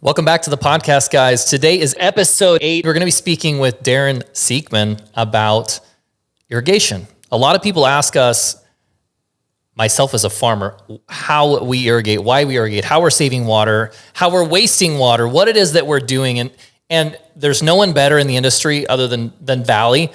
Welcome back to the podcast, guys. Today is episode 8. We're going to be speaking with Darren Seidman about irrigation. A lot of people ask us, myself as a farmer, how we irrigate, why we irrigate, how we're saving water, how we're wasting water, what it is that we're doing. And there's no one better in the industry other than Valley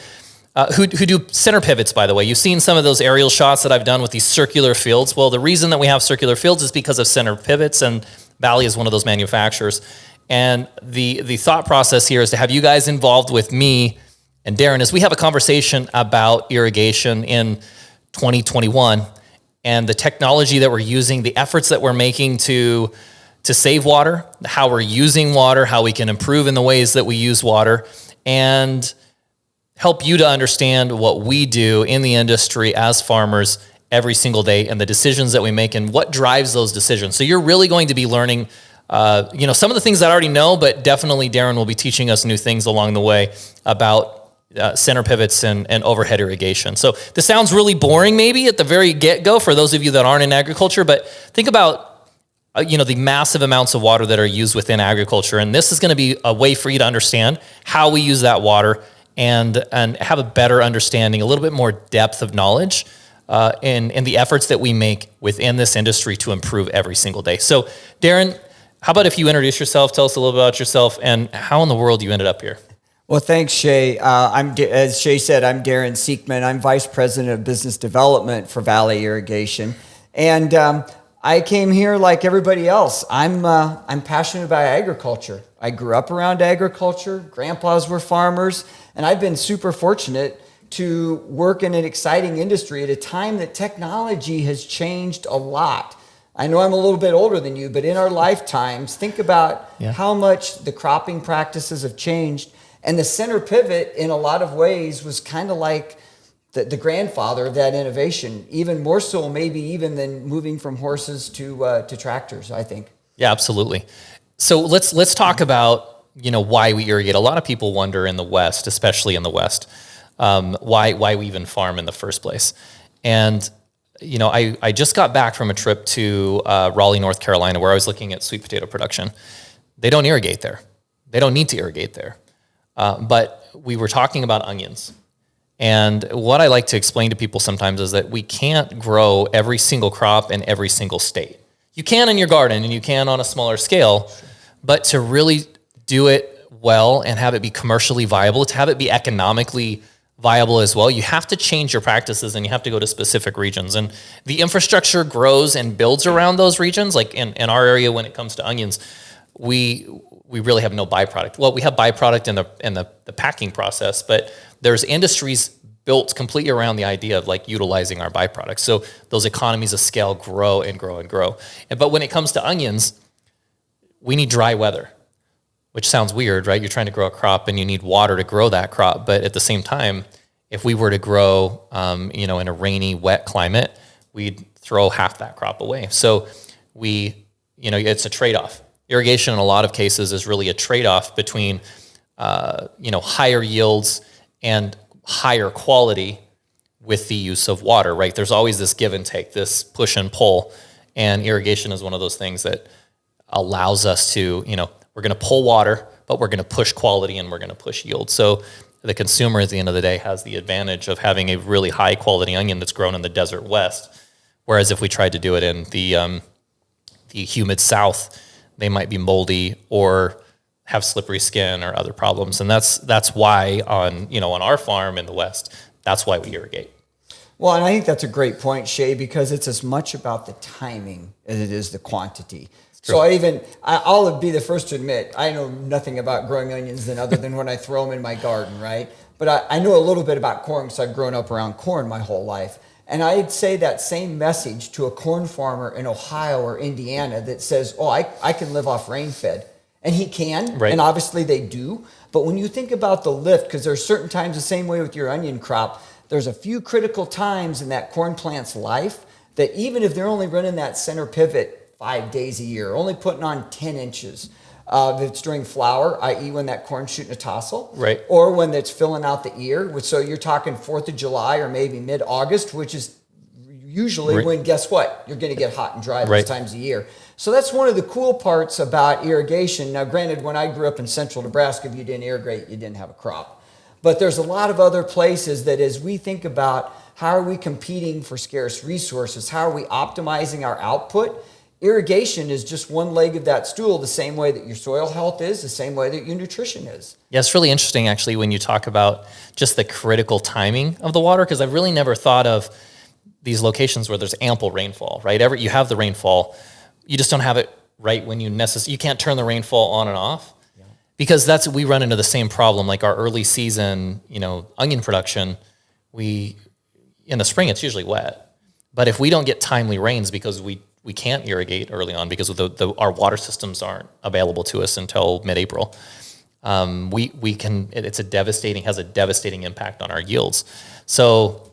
who do center pivots, by the way. You've seen some of those aerial shots that I've done with these circular fields. Well, the reason that we have circular fields is because of center pivots, and Valley is one of those manufacturers. And the thought process here is to have you guys involved with me and Darren as we have a conversation about irrigation in 2021 and the technology that we're using, the efforts that we're making to save water, how we're using water, how we can improve in the ways that we use water, and help you to understand what we do in the industry as farmers every single day and the decisions that we make and what drives those decisions. So you're really going to be learning, some of the things that I already know, but definitely Darren will be teaching us new things along the way about center pivots and overhead irrigation. So this sounds really boring maybe at the very get-go for those of you that aren't in agriculture, but think about the massive amounts of water that are used within agriculture. And this is going to be a way for you to understand how we use that water and have a better understanding, a little bit more depth of knowledge in the efforts that we make within this industry to improve every single day. So Darren, how about if you introduce yourself, tell us a little bit about yourself and how in the world you ended up here? Well, thanks, Shay. As Shay said, I'm Darren Seidman. I'm Vice President of Business Development for Valley Irrigation. And I came here like everybody else. I'm passionate about agriculture. I grew up around agriculture. Grandpas were farmers. And I've been super fortunate to work in an exciting industry at a time that technology has changed a lot. I know I'm a little bit older than you, but in our lifetimes, think about how much the cropping practices have changed. And the center pivot, in a lot of ways, was kind of like the grandfather of that innovation, even more so maybe even than moving from horses to tractors, I think. Yeah, absolutely. So let's talk about why we irrigate. A lot of people wonder in the West, especially in the West, why we even farm in the first place. And I just got back from a trip to Raleigh, North Carolina, where I was looking at sweet potato production. They don't irrigate there. They don't need to irrigate there. But we were talking about onions. And what I like to explain to people sometimes is that we can't grow every single crop in every single state. You can in your garden and you can on a smaller scale, but to really do it well and have it be commercially viable, to have it be economically viable as well, you have to change your practices and you have to go to specific regions. And the infrastructure grows and builds around those regions. Like in our area, when it comes to onions, we really have no byproduct. Well, we have byproduct in the packing process, but there's industries built completely around the idea of like utilizing our byproducts. So those economies of scale grow and grow and grow. But when it comes to onions, we need dry weather, which sounds weird, right? You're trying to grow a crop and you need water to grow that crop. But at the same time, if we were to grow, in a rainy, wet climate, we'd throw half that crop away. So it's a trade-off. Irrigation in a lot of cases is really a trade-off between, higher yields and higher quality with the use of water, right? There's always this give and take, this push and pull, and irrigation is one of those things that allows us to, we're going to pull water, but we're going to push quality and we're going to push yield. So the consumer at the end of the day has the advantage of having a really high quality onion that's grown in the desert West, whereas if we tried to do it in the humid South, they might be moldy or have slippery skin or other problems. And that's why on our farm in the West, that's why we irrigate. Well, and I think that's a great point, Shay, because it's as much about the timing as it is the quantity. So I'll be the first to admit, I know nothing about growing onions other than when I throw them in my garden, right? But I know a little bit about corn because I've grown up around corn my whole life. And I'd say that same message to a corn farmer in Ohio or Indiana that says, I can live off rain-fed. And he can, right. And obviously they do. But when you think about the lift, because there's certain times the same way with your onion crop, there's a few critical times in that corn plant's life that even if they're only running that center pivot 5 days a year, only putting on 10 inches, if it's during flower, i.e. when that corn's shooting a tassel, right, or when it's filling out the ear. So you're talking 4th of July or maybe mid-August, which is usually when, guess what? You're going to get hot and dry those Right. times a year. So that's one of the cool parts about irrigation. Now, granted, when I grew up in central Nebraska, if you didn't irrigate, you didn't have a crop. But there's a lot of other places that as we think about how are we competing for scarce resources, how are we optimizing our output, irrigation is just one leg of that stool, the same way that your soil health is, the same way that your nutrition is. Yeah, it's really interesting, actually, when you talk about just the critical timing of the water, because I've really never thought of these locations where there's ample rainfall, right? You have the rainfall, you just don't have it right when you necessarily, you can't turn the rainfall on and off, because we run into the same problem, like our early season, onion production, in the spring, it's usually wet. But if we don't get timely rains because we can't irrigate early on because our water systems aren't available to us until mid-April, has a devastating impact on our yields. So,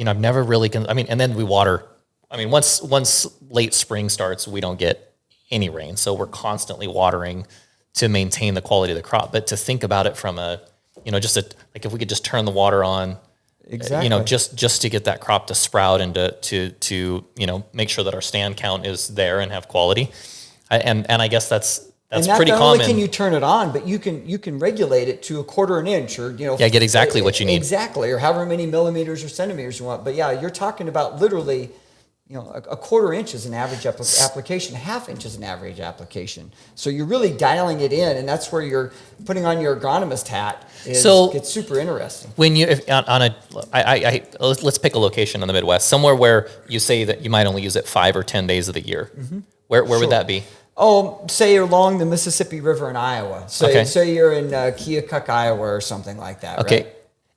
I've never really, and then we water, once late spring starts, we don't get any rain. So we're constantly watering to maintain the quality of the crop. But to think about it from like if we could just turn the water on, exactly. just to get that crop to sprout and to make sure that our stand count is there and have quality. And I guess that's pretty common. Not only can you turn it on, but you can regulate it to a quarter an inch or get exactly what you need. Exactly, or however many millimeters or centimeters you want. But yeah, you're talking about literally, a quarter inch is an average application, half inch is an average application. So you're really dialing it in, and that's where you're putting on your agronomist hat. It's super interesting. When let's pick a location in the Midwest, somewhere where you say that you might only use it 5 or 10 days of the year. Mm-hmm. Where would that be? Oh, say you're along the Mississippi River in Iowa. Say you're in Keokuk, Iowa, or something like that. Okay. Right?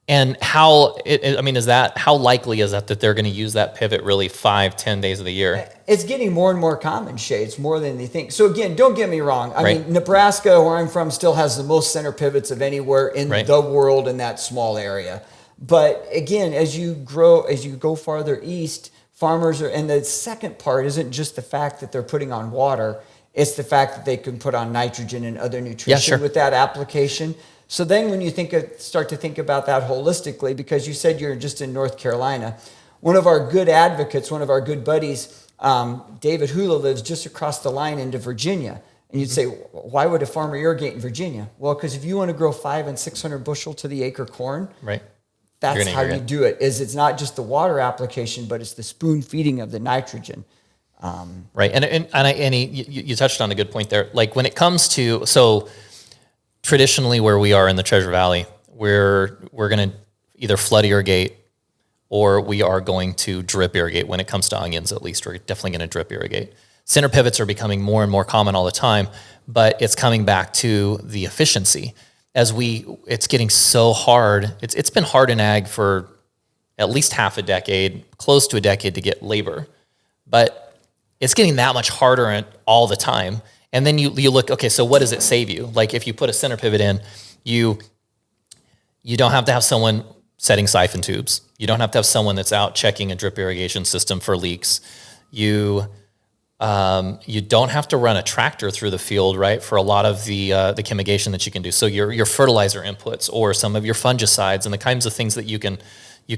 And how likely is that they're going to use that pivot really 5-10 days of the year? It's getting more and more common, Shay. It's more than you think. So again, don't get me wrong. I mean, Nebraska, where I'm from, still has the most center pivots of anywhere in the world in that small area. But again, as you go farther east, farmers and the second part isn't just the fact that they're putting on water. It's the fact that they can put on nitrogen and other nutrition with that application. So then when you start to think about that holistically, because you said you're just in North Carolina, one of our good advocates, one of our good buddies, David Hula, lives just across the line into Virginia. And you'd say, why would a farmer irrigate in Virginia? Well, because if you want to grow 500 and 600 bushel to the acre corn, that's how you do it. It's not just the water application, but it's the spoon feeding of the nitrogen. And you touched on a good point there. Like when it comes to traditionally, where we are in the Treasure Valley, we're going to either flood irrigate or we are going to drip irrigate. When it comes to onions, at least, we're definitely going to drip irrigate. Center pivots are becoming more and more common all the time, but it's coming back to the efficiency. It's getting so hard. It's been hard in ag for at least half a decade, close to a decade, to get labor, but it's getting that much harder all the time. And then you look, okay, so what does it save you? Like if you put a center pivot in, you don't have to have someone setting siphon tubes. You don't have to have someone that's out checking a drip irrigation system for leaks. You don't have to run a tractor through the field, right, for a lot of the chemigation that you can do. So your fertilizer inputs or some of your fungicides and the kinds of things that you can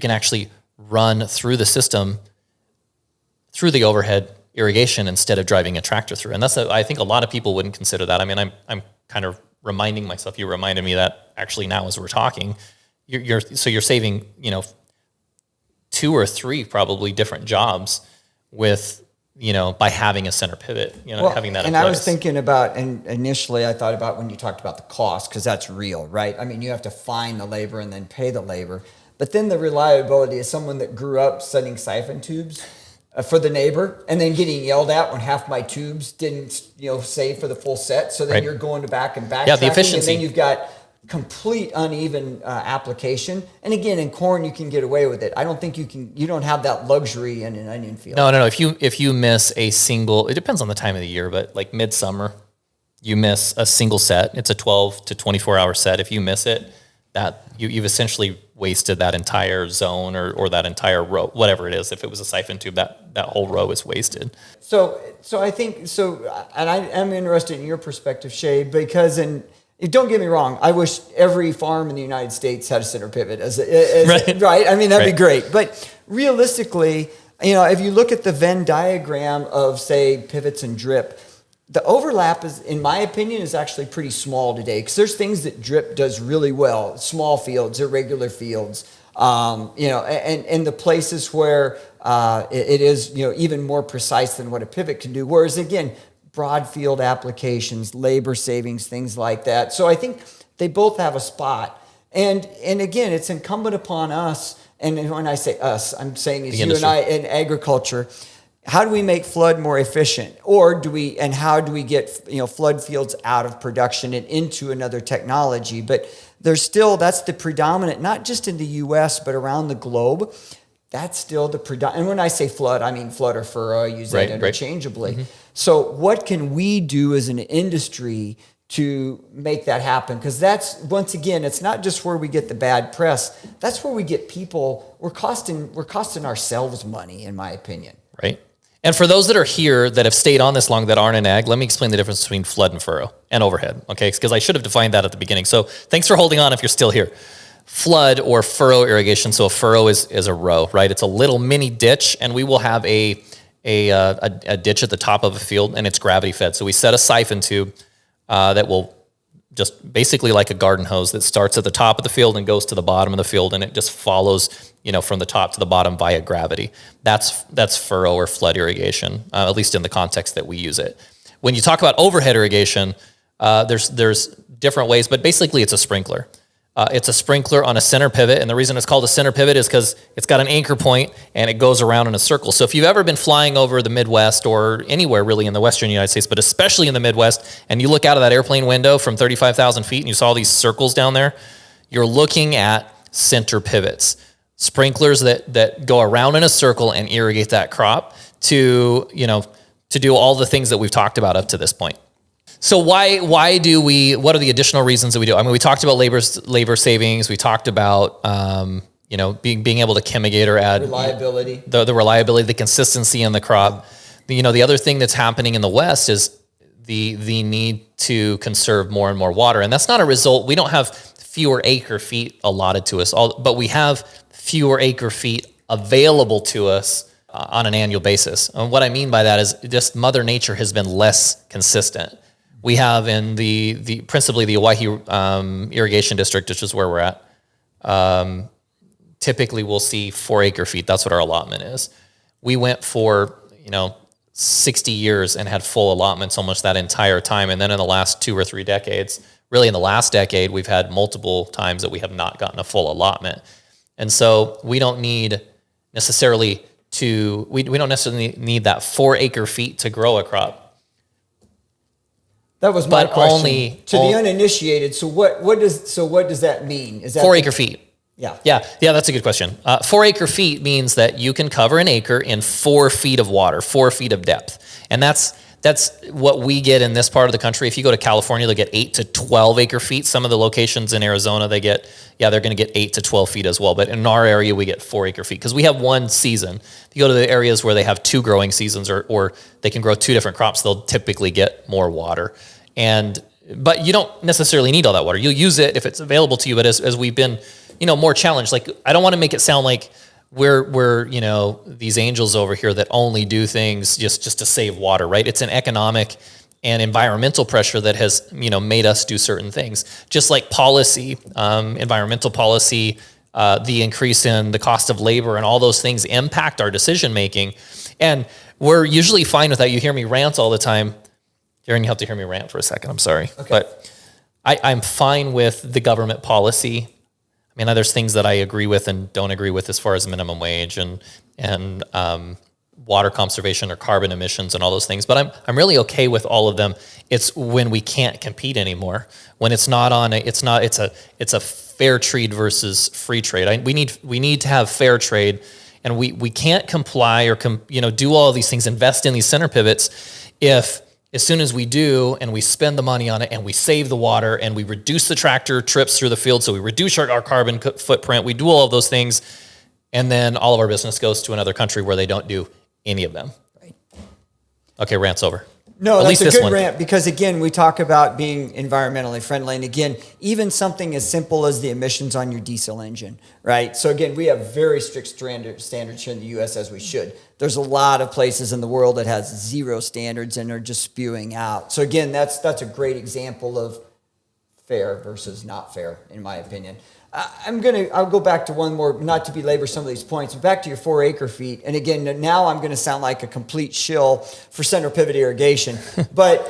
actually run through the system through the overhead irrigation instead of driving a tractor through. And I think a lot of people wouldn't consider that. I mean, I'm kind of reminding myself, you reminded me that actually now as we're talking, you're saving, 2 or 3 probably different jobs with, by having a center pivot, having that in place. I was thinking about, and initially I thought about when you talked about the cost, because that's real, right? I mean, you have to find the labor and then pay the labor. But then the reliability is someone that grew up setting siphon tubes for the neighbor and then getting yelled at when half my tubes didn't, save for the full set. So then you're going back and backtracking. Yeah, the efficiency. And then you've got complete uneven application. And again, in corn, you can get away with it. I don't think you don't have that luxury in an onion field. No. If you miss a single, it depends on the time of the year, but like midsummer, you miss a single set. It's a 12 to 24 hour set. If you miss it, that you've essentially wasted that entire zone or that entire row, whatever it is. If it was a siphon tube, that whole row is wasted. So I think, and I am interested in your perspective, Shay, because don't get me wrong, I wish every farm in the United States had a center pivot right? I mean, that'd be great. But realistically, if you look at the Venn diagram of, say, pivots and drip, the overlap is, in my opinion, is actually pretty small today, because there's things that drip does really well, small fields, irregular fields, and the places where it is, even more precise than what a pivot can do. Whereas again, broad field applications, labor savings, things like that. So I think they both have a spot. And again, it's incumbent upon us, and when I say us, I'm saying is you and I in agriculture. How do we make flood more efficient? Or how do we get flood fields out of production and into another technology? But there's still, that's the predominant, not just in the US, but around the globe. That's still the predominant. And when I say flood, I mean flood or furrow. I use that interchangeably. Mm-hmm. So what can we do as an industry to make that happen? Because that's, once again, it's not just where we get the bad press. That's where we get people. We're costing ourselves money, in my opinion. Right. And for those that are here that have stayed on this long that aren't in ag, let me explain the difference between flood and furrow and overhead, okay? Because I should have defined that at the beginning. So thanks for holding on if you're still here. Flood or furrow irrigation. So a furrow is a row, right? It's a little mini ditch, and we will have a ditch at the top of a field, and it's gravity fed. So we set a siphon tube that will just basically like a garden hose that starts at the top of the field and goes to the bottom of the field, and it just follows, from the top to the bottom via gravity. That's furrow or flood irrigation, at least in the context that we use it. When you talk about overhead irrigation, there's different ways, but basically it's a sprinkler. It's a sprinkler on a center pivot, and the reason it's called a center pivot is because it's got an anchor point and it goes around in a circle. So if you've ever been flying over the Midwest or anywhere really in the Western United States, but especially in the Midwest, and you look out of that airplane window from 35,000 feet and you saw these circles down there, you're looking at center pivots, sprinklers that go around in a circle and irrigate that crop to do all the things that we've talked about up to this point. So why do we? What are the additional reasons that we do? I mean, we talked about labor savings. We talked about being able to chemigate or add reliability, the reliability, the consistency in the crop. The other thing that's happening in the West is the need to conserve more and more water, and that's not a result. We don't have fewer acre feet allotted to us, but we have fewer acre feet available to us on an annual basis. And what I mean by that is just Mother Nature has been less consistent. We have in the principally the Owyhee irrigation district, which is where we're at. Typically, we'll see 4 acre feet. That's what our allotment is. We went for 60 years and had full allotments almost that entire time. And then in the last 2 or 3 decades, really in the last decade, we've had multiple times that we have not gotten a full allotment. And so we don't need necessarily we don't necessarily need that 4 acre feet to grow a crop. That was my question. To the uninitiated, so what does that mean? Is that 4 acre feet? Yeah. That's a good question. 4 acre feet means that you can cover an acre in 4 feet of water, 4 feet of depth. And that's what we get in this part of the country. If you go to California, they'll get 8 to 12 acre feet. Some of the locations in Arizona, they're going to get 8 to 12 feet as well. But in our area, we get 4 acre feet because we have one season. If you go to the areas where they have 2 growing seasons or they can grow 2 different crops, they'll typically get more water. But you don't necessarily need all that water. You'll use it if it's available to you. But as we've been, more challenged, like I don't want to make it sound like we're these angels over here that only do things just to save water, right? It's an economic and environmental pressure that has made us do certain things. Just like policy, environmental policy, the increase in the cost of labor and all those things impact our decision making. And we're usually fine with that. You hear me rant all the time. Darren, you have to hear me rant for a second. I'm sorry. Okay. But I'm fine with the government policy. I mean, there's things that I agree with and don't agree with as far as minimum wage and water conservation or carbon emissions and all those things. But I'm really okay with all of them. It's when we can't compete anymore. When it's a fair trade versus free trade. We need to have fair trade, and we can't comply or do all of these things, invest in these center pivots if as soon as we do and we spend the money on it and we save the water and we reduce the tractor trips through the field, so we reduce our carbon footprint, we do all of those things, and then all of our business goes to another country where they don't do any of them. Right. Okay, rant's over. No, At that's least a this good one. rant because, again, we talk about being environmentally friendly. And again, even something as simple as the emissions on your diesel engine, right? So again, we have very strict standards here in the U.S. as we should. There's a lot of places in the world that has zero standards and are just spewing out. So again, that's a great example of fair versus not fair, in my opinion. I'll go back to one more, not to belabor some of these points, but back to your 4 acre feet. And again, now I'm going to sound like a complete shill for center pivot irrigation. but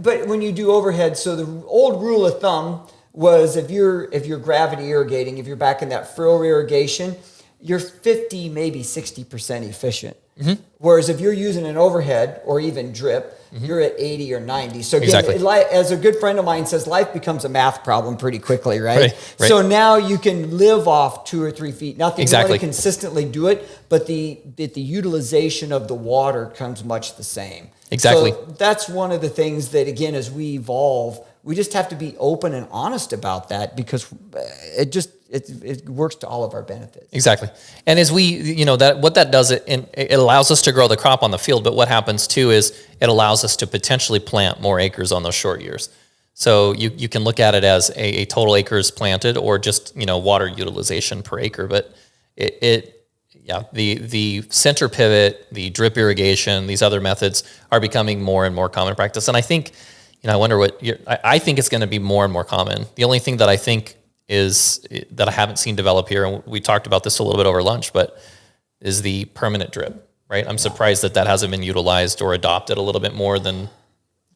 when you do overhead, so the old rule of thumb was if you're gravity irrigating, if you're back in that furrow irrigation, you're 50, maybe 60% efficient. Mm-hmm. Whereas if you're using an overhead or even drip, you're at 80 or 90. So again, as a good friend of mine says, life becomes a math problem pretty quickly, right? So now you can live off 2 or 3 feet. Not that you want to consistently do it, but the utilization of the water comes much the same. Exactly. So that's one of the things that, again, as we evolve, we just have to be open and honest about that because it works to all of our benefits. Exactly. And as we, what that does, it allows us to grow the crop on the field, but what happens too is it allows us to potentially plant more acres on those short years. So you can look at it as a total acres planted or just, water utilization per acre, but the center pivot, the drip irrigation, these other methods are becoming more and more common practice. And I think, I wonder I think it's going to be more and more common. The only thing that I think is that I haven't seen develop here, and we talked about this a little bit over lunch, but is the permanent drip, right? I'm surprised that hasn't been utilized or adopted a little bit more than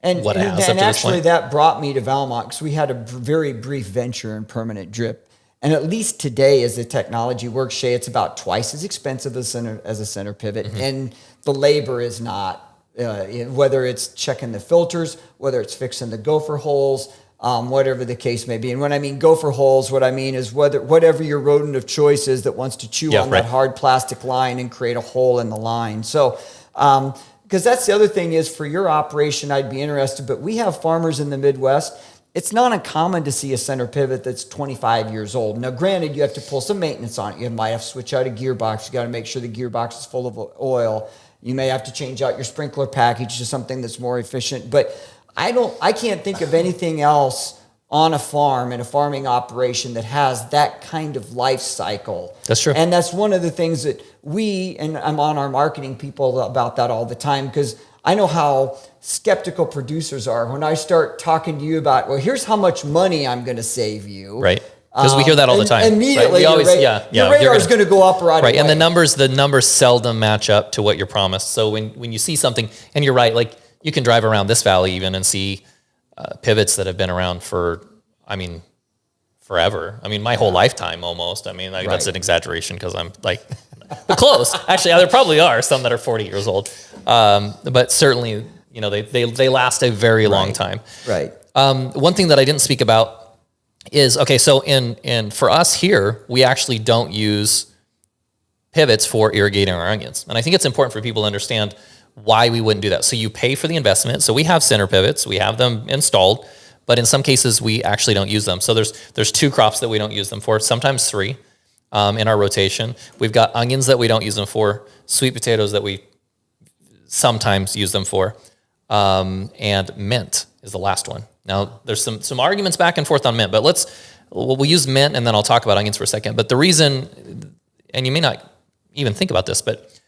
what it has. And actually that brought me to Valmont because we had a very brief venture in permanent drip. And at least today, as the technology works, Shay, it's about twice as expensive as a center pivot. Mm-hmm. And the labor is not, whether it's checking the filters, whether it's fixing the gopher holes, whatever the case may be. And when I mean gopher holes, what I mean is whatever your rodent of choice is that wants to chew on that hard plastic line and create a hole in the line. So, because that's the other thing is for your operation, I'd be interested, but we have farmers in the Midwest. It's not uncommon to see a center pivot that's 25 years old. Now, granted, you have to pull some maintenance on it. You might have to switch out a gearbox. You got to make sure the gearbox is full of oil. You may have to change out your sprinkler package to something that's more efficient. But I can't think of anything else on a farm, in a farming operation, that has that kind of life cycle. That's true. And that's one of the things that and I'm on our marketing people about that all the time, because I know how skeptical producers are when I start talking to you about, well, here's how much money I'm going to save you. Right. Because we hear that all the time. Immediately, right? your radar is going to go up right away. And the numbers seldom match up to what you're promised. So when you see something, and you're right, like you can drive around this valley even and see pivots that have been around for, forever. My whole lifetime almost. That's an exaggeration because I'm like, but close. Actually, there probably are some that are 40 years old. But certainly, they last a very long time. Right. One thing that I didn't speak about is, okay, so in for us here, we actually don't use pivots for irrigating our onions. And I think it's important for people to understand why we wouldn't do that. So you pay for the investment. So we have center pivots, we have them installed, but in some cases we actually don't use them. So there's 2 crops that we don't use them for, sometimes 3 in our rotation. We've got onions that we don't use them for, sweet potatoes that we sometimes use them for, and mint is the last one. Now, there's some arguments back and forth on mint, but we'll use mint and then I'll talk about onions for a second. But the reason, and you may not even think about this, but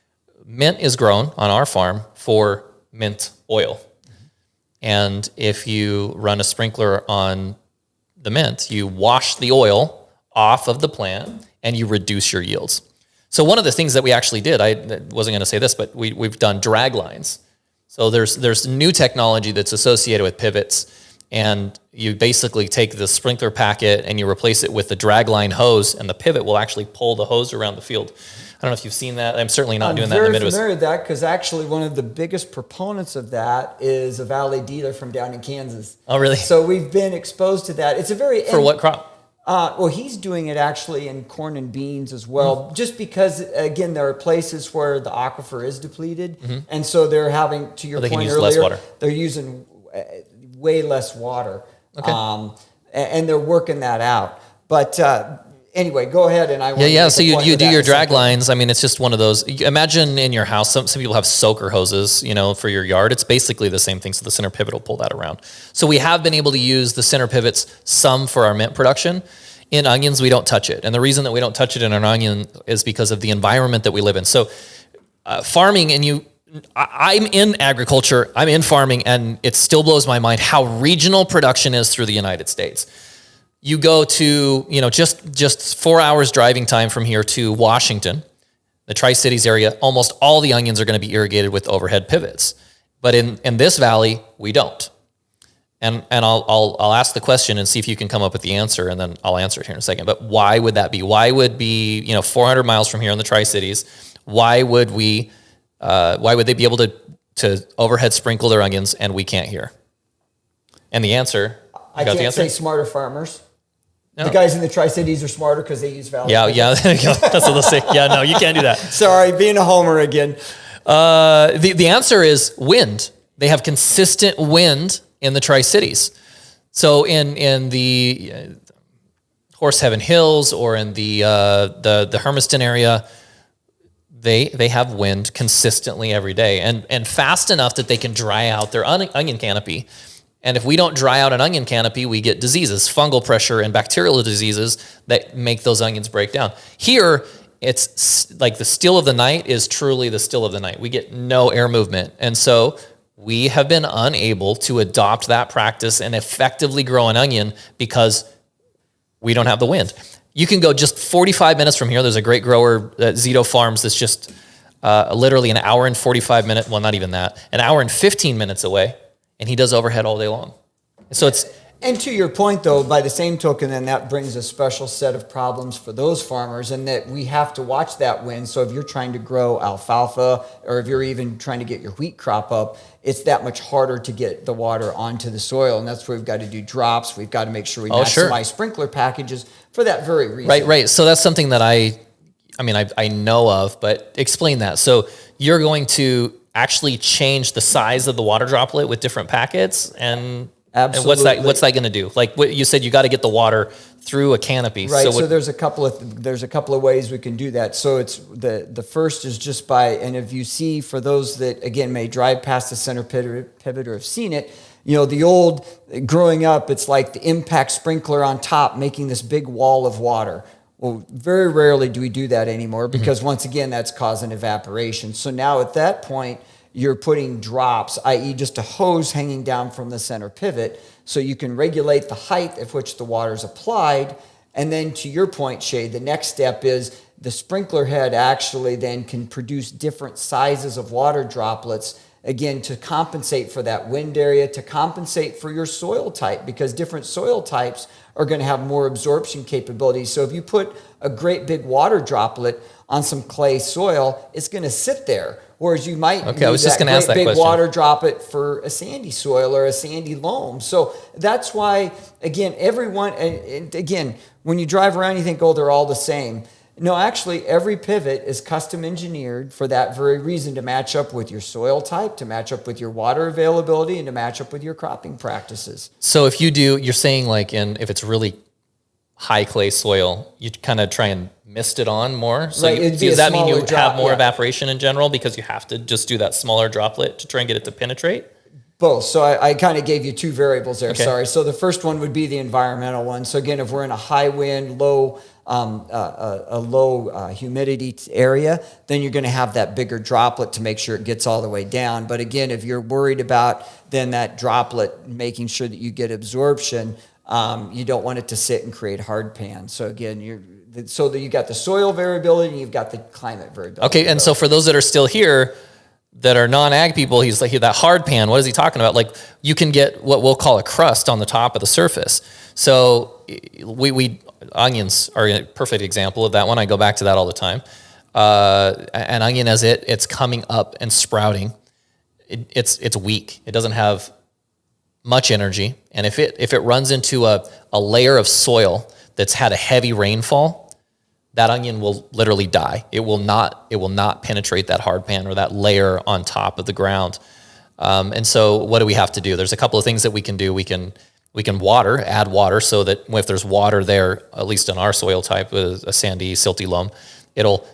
mint is grown on our farm for mint oil. And if you run a sprinkler on the mint, you wash the oil off of the plant and you reduce your yields. So one of the things that we actually did, I wasn't going to say this, but we've done drag lines. So there's new technology that's associated with pivots, and you basically take the sprinkler packet and you replace it with the drag line hose, and the pivot will actually pull the hose around the field. I don't know if you've seen that. I'm certainly not doing that in the Midwest. I'm very familiar with that because actually one of the biggest proponents of that is a Valley dealer from down in Kansas. Oh, really? So we've been exposed to that. It's a very... For what crop? Well, he's doing it actually in corn and beans as well, just because, again, there are places where the aquifer is depleted. Mm-hmm. And so they're having, to your point earlier, less water. They're using way less water. Okay. And they're working that out. But anyway, go ahead and I will. Yeah. So you do your drag lines. I mean, it's just one of those. Imagine in your house, some people have soaker hoses, for your yard. It's basically the same thing. So the center pivot will pull that around. So we have been able to use the center pivots some for our mint production. In onions, we don't touch it. And the reason that we don't touch it in an onion is because of the environment that we live in. So farming, and I'm in agriculture, I'm in farming, and it still blows my mind how regional production is through the United States. You go to, just 4 hours driving time from here to Washington, the Tri-Cities area, almost all the onions are going to be irrigated with overhead pivots. But in this valley, we don't. And I'll ask the question and see if you can come up with the answer, and then I'll answer it here in a second. But why would that be? Why would be 400 miles from here in the Tri-Cities? Why would they be able to overhead sprinkle their onions and we can't here? And the answer, I can't say smarter farmers. No. The guys in the Tri-Cities are smarter because they use valley. Yeah, there you go. That's what they'll say. Yeah, no, you can't do that. Sorry, being a homer again. The answer is wind. They have consistent wind in the Tri-Cities. So in the Horse Heaven Hills or in the Hermiston area, they have wind consistently every day and fast enough that they can dry out their onion canopy. And if we don't dry out an onion canopy, we get diseases, fungal pressure and bacterial diseases that make those onions break down. Here, it's like the still of the night is truly the still of the night. We get no air movement. And so we have been unable to adopt that practice and effectively grow an onion because we don't have the wind. You can go just 45 minutes from here. There's a great grower at Zito Farms that's just literally an hour and 45 minutes, well, not even that, an hour and 15 minutes away, and he does overhead all day long. So it's... And to your point, though, by the same token, then that brings a special set of problems for those farmers, and that we have to watch that wind. So if you're trying to grow alfalfa, or if you're even trying to get your wheat crop up, it's that much harder to get the water onto the soil, and that's where we've got to do drops. We've got to make sure we maximize sprinkler packages for that very reason. Right. So that's something that I know of, but explain that. So you're going to actually change the size of the water droplet with different packets, and... Absolutely. And what's that going to do? Like what you said, you got to get the water through a canopy. Right. So there's a couple of ways we can do that. So it's the first is just by, and if you see, for those that again may drive past the center pivot or have seen it, the old growing up, it's like the impact sprinkler on top, making this big wall of water. Well, very rarely do we do that anymore because once again, that's causing evaporation. So now at that point, you're putting drops, i.e. just a hose hanging down from the center pivot, so you can regulate the height at which the water is applied. And then to your point, Shay, the next step is the sprinkler head actually then can produce different sizes of water droplets, again, to compensate for that wind area, to compensate for your soil type, because different soil types are going to have more absorption capabilities. So if you put a great big water droplet on some clay soil, it's going to sit there. Whereas you might use that great big water droplet for a sandy soil or a sandy loam. So that's why, again, when you drive around, you think, oh, they're all the same. No, actually, every pivot is custom engineered for that very reason, to match up with your soil type, to match up with your water availability, and to match up with your cropping practices. So if you're saying like if it's really high clay soil, you kind of try and mist it on more. So right, does that mean you have more evaporation in general because you have to just do that smaller droplet to try and get it to penetrate? Both. So I kind of gave you two variables there. Okay. Sorry. So the first one would be the environmental one. So again, if we're in a high wind, low humidity area, then you're going to have that bigger droplet to make sure it gets all the way down. But again, if you're worried about then that droplet making sure that you get absorption, you don't want it to sit and create hard pan. So again, you got the soil variability and you've got the climate variability. Okay, and so for those that are still here that are non-ag people, he's like, that hard pan, what is he talking about? Like you can get what we'll call a crust on the top of the surface. So onions are a perfect example of that one. I go back to that all the time. An onion, as it's coming up and sprouting, it's weak. It doesn't have much energy. And if it runs into a layer of soil that's had a heavy rainfall, that onion will literally die. It will not penetrate that hard pan or that layer on top of the ground. And so what do we have to do? There's a couple of things that we can do. We can We can add water so that if there's water there, at least in our soil type, with a sandy, silty loam, it'll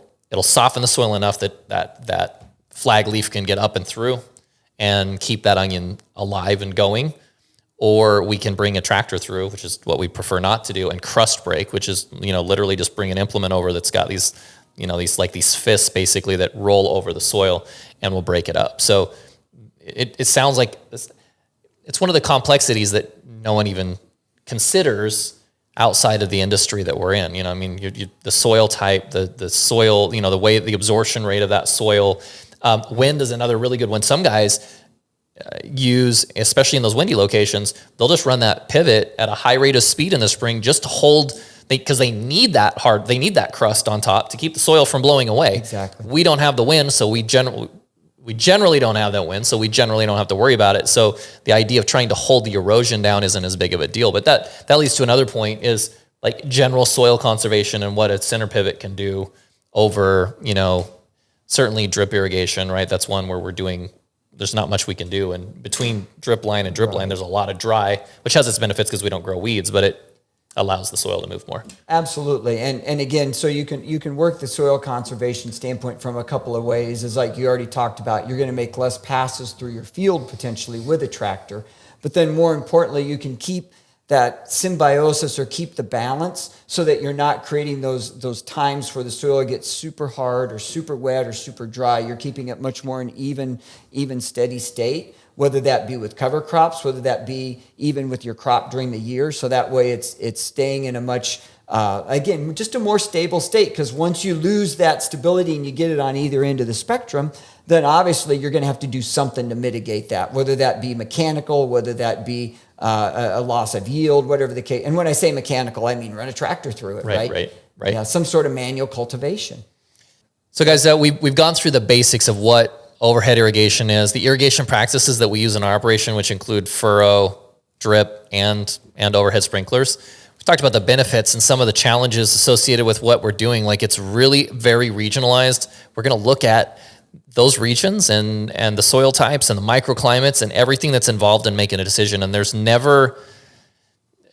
soften the soil enough that flag leaf can get up and through and keep that onion alive and going. Or we can bring a tractor through, which is what we prefer not to do, and crust break, which is, literally just bring an implement over that's got these fists basically that roll over the soil and will break it up. So it sounds like it's one of the complexities that no one even considers outside of the industry that we're in. The soil type, the soil, the way, the absorption rate of that soil. Wind is another really good one. Some guys use, especially in those windy locations, they'll just run that pivot at a high rate of speed in the spring just to hold, because they need that crust on top to keep the soil from blowing away. Exactly. We don't have the wind, so we generally don't have that wind, so we generally don't have to worry about it. So the idea of trying to hold the erosion down isn't as big of a deal. But that leads to another point, is like general soil conservation and what a center pivot can do over, certainly drip irrigation, right? That's one where there's not much we can do. And between drip line and drip line, there's a lot of dry, which has its benefits because we don't grow weeds, but it allows the soil to move more. Absolutely. And again, so you can work the soil conservation standpoint from a couple of ways. Is like you already talked about, you're going to make less passes through your field potentially with a tractor. But then more importantly, you can keep that symbiosis or keep the balance so that you're not creating those times where the soil gets super hard or super wet or super dry. You're keeping it much more in even steady state, whether that be with cover crops, whether that be even with your crop during the year. So that way it's staying in a much, again, just a more stable state, because once you lose that stability and you get it on either end of the spectrum, then obviously you're going to have to do something to mitigate that, whether that be mechanical, whether that be a loss of yield, whatever the case. And when I say mechanical, I mean run a tractor through it, right? Right. Yeah, some sort of manual cultivation. So guys, we've gone through the basics of what overhead irrigation is, the irrigation practices that we use in our operation, which include furrow, drip, and overhead sprinklers. We talked about the benefits and some of the challenges associated with what we're doing. Like, it's really very regionalized. We're going to look at those regions and the soil types and the microclimates and everything that's involved in making a decision. And there's never,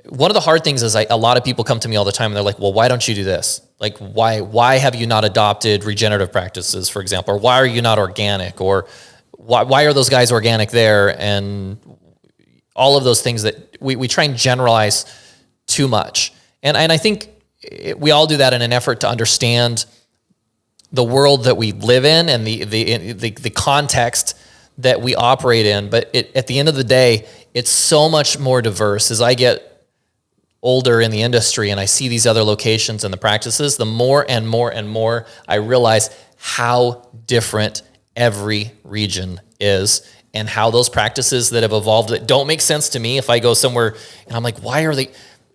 one of the hard things is a lot of people come to me all the time and they're like, well, why don't you do this? Like, why have you not adopted regenerative practices, for example? Or why are you not organic? Or why are those guys organic there? And all of those things that we try and generalize too much. And I think we all do that in an effort to understand the world that we live in and the context that we operate in. But at the end of the day, it's so much more diverse. As I get older in the industry and I see these other locations and the practices, the more and more and more I realize how different every region is, and how those practices that have evolved that don't make sense to me. If I go somewhere and I'm like, why are they,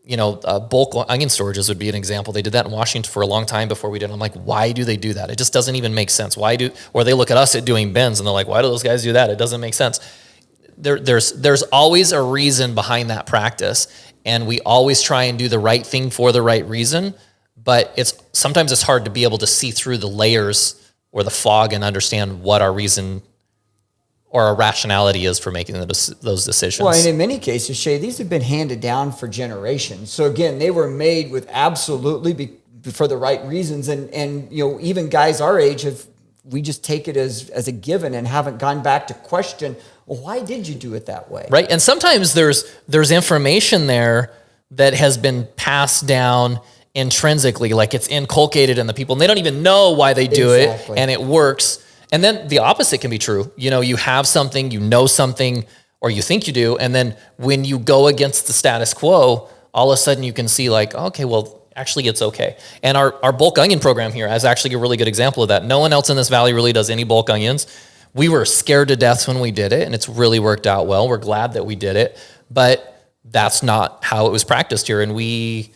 bulk onion storages would be an example. They did that in Washington for a long time before we did. I'm like, why do they do that? It just doesn't even make sense. Or they look at us at doing bins and they're like, why do those guys do that? It doesn't make sense. There's always a reason behind that practice, and we always try and do the right thing for the right reason. But sometimes it's hard to be able to see through the layers or the fog and understand what our reason or our rationality is for making those decisions. Well, and in many cases, Shay, these have been handed down for generations. So again, they were made with absolutely for the right reasons. And even guys our age we just take it as a given and haven't gone back to question, well, why did you do it that way? Right. And sometimes there's information there that has been passed down intrinsically, like it's inculcated in the people, and they don't even know why they do it, and it works. And then the opposite can be true. You have something, something, or you think you do, and then when you go against the status quo, all of a sudden you can see like, okay, well, actually it's okay. And our bulk onion program here is actually a really good example of that. No one else in this valley really does any bulk onions. We were scared to death when we did it, and it's really worked out well. We're glad that we did it, but that's not how it was practiced here. And we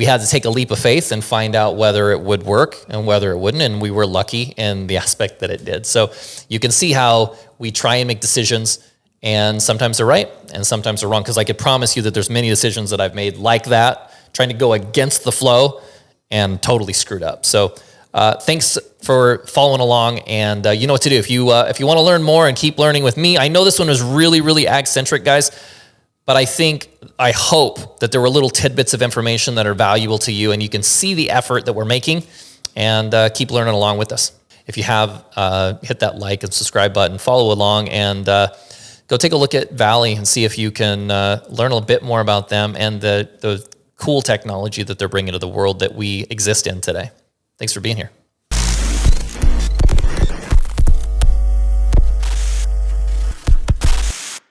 had to take a leap of faith and find out whether it would work and whether it wouldn't, and we were lucky in the aspect that it did. So you can see how we try and make decisions, and sometimes they're right and sometimes they're wrong, because I could promise you that there's many decisions that I've made like that, trying to go against the flow and totally screwed up. So thanks for following along, and you know what to do. If you want to learn more and keep learning with me, I know this one was really, really ag-centric, guys, But I hope that there were little tidbits of information that are valuable to you, and you can see the effort that we're making, and keep learning along with us. If you have, hit that like and subscribe button, follow along, and go take a look at Valley and see if you can learn a bit more about them and the cool technology that they're bringing to the world that we exist in today. Thanks for being here.